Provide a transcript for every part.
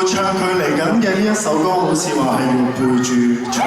唱佢嚟緊嘅呢一首歌，好似話係要陪住唱。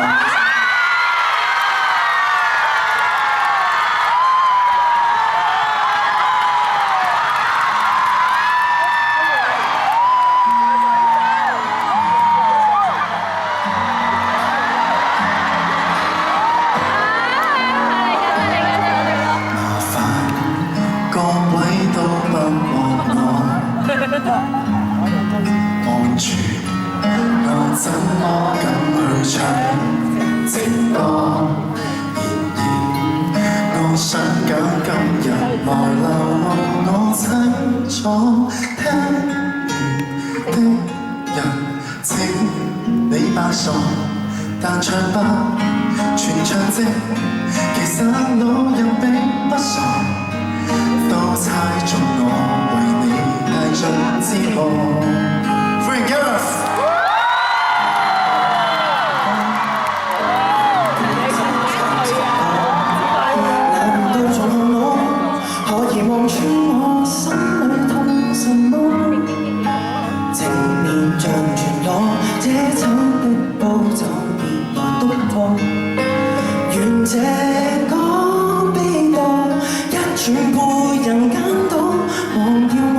但唱不全唱精，其實老人並不傻，都猜中我為你帶進之後。歡迎 Gareth。難道從後我可以望穿我心裏痛什麼？情面像全裸，這醜的步驟。願這個悲悼一轉背人間都忘掉我。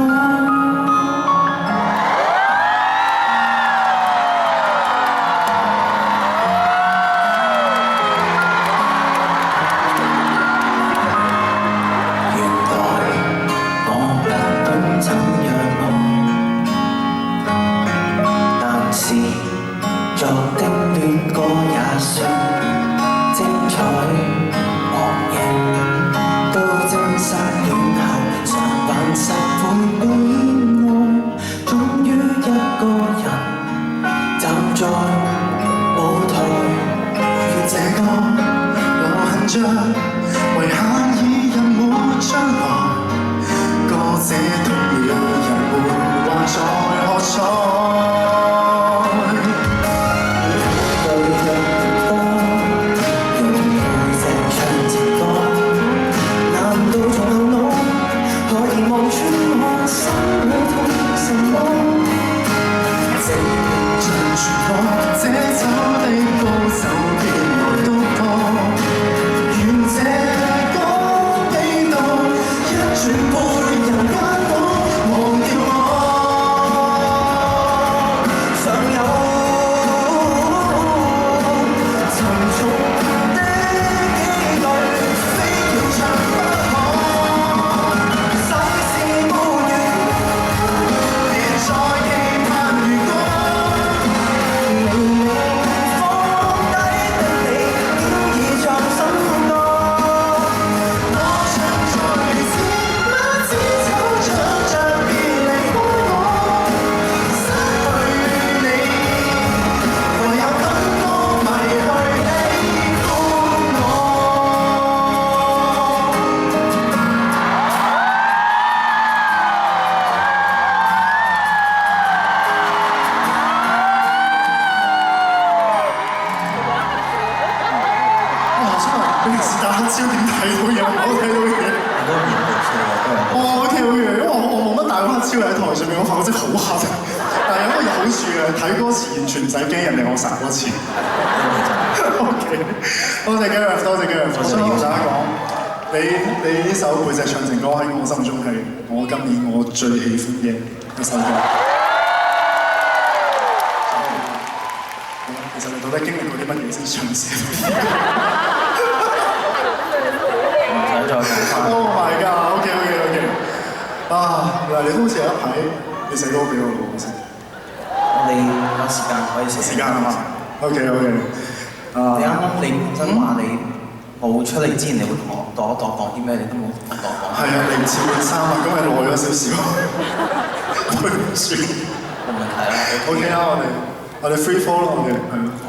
原來我不懂怎樣愛，但是作的戀歌也算精彩，忘形都真失戀後，常扮實會表演愛，終於一個人站在舞台，願這歌流行着，遺憾已人沒將來，歌者讀了人們還在喝彩。你呢首背脊唱情歌喺我心中係我今年我最喜歡嘅一首歌。其實你到底經歷過啲乜嘢先唱寫到？唔使再講翻。Oh my god！OK。啊，嗱，你都好似有一排你寫歌俾我喎，先。我哋有時間可以寫。時間啊嘛。OK。你啱啱你本身話你冇出嚟之前，你會同我度講啲咩？你都冇同我講。係啊，你唔似換衫啊，今日耐咗少少，對唔住。冇問題啦。OK 啦，我哋 free fall 咯，我哋係咯。好。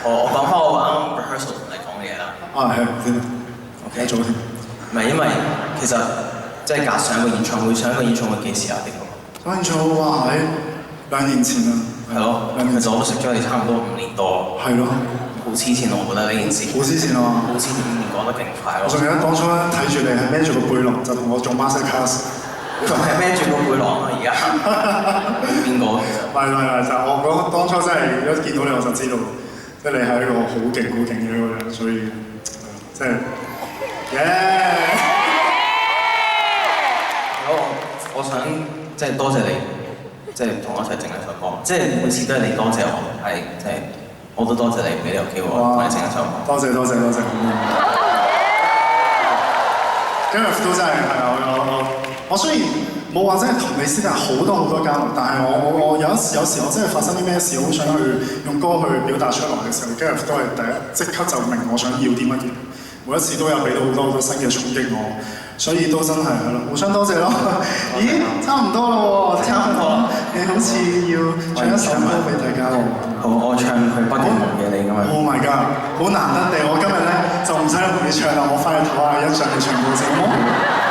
我講翻我啱啱 rehearsal 同你講嘅嘢啦。啊係，先。OK，早添。唔係因為其實即係隔上一個演唱會，上一個演唱會幾時啊？呢個？上演唱會話喺2年前啦。係咯。其實我都識咗你差唔多5年多。係咯。好黐線我覺得呢件事。好黐線啊！好黐線，5年過得勁快咯。我仲記得當初咧睇住你係孭住個背囊，就同我做 master class。仲係孭住個背囊啊！而家邊個？唔係，就我講當初真係一見到你我就知道，即係你係一個好勁嘅一個人，所以即係我想即係多謝你，即係同我一齊整一首歌，即係每次都係你多謝我，係即係我都多謝你俾你個機會我同你整一首歌。多謝。今日都真係我雖然冇話真係同你私下好多交流，但係我有時我真係發生啲咩事，好想去用歌去表達出來嘅時候，今日都係即刻就明我想要啲乜嘢，每一次都有俾到好多新嘅衝擊我，所以都真係互相多謝咯。咦，差唔多咯喎，差唔多，你好似要唱一首歌俾大家喎。好，我唱佢不記夢嘅你咁樣。Oh my god， 好難得地，我今日咧就唔使同你唱啦，我翻去唞下一陣你唱歌先好冇？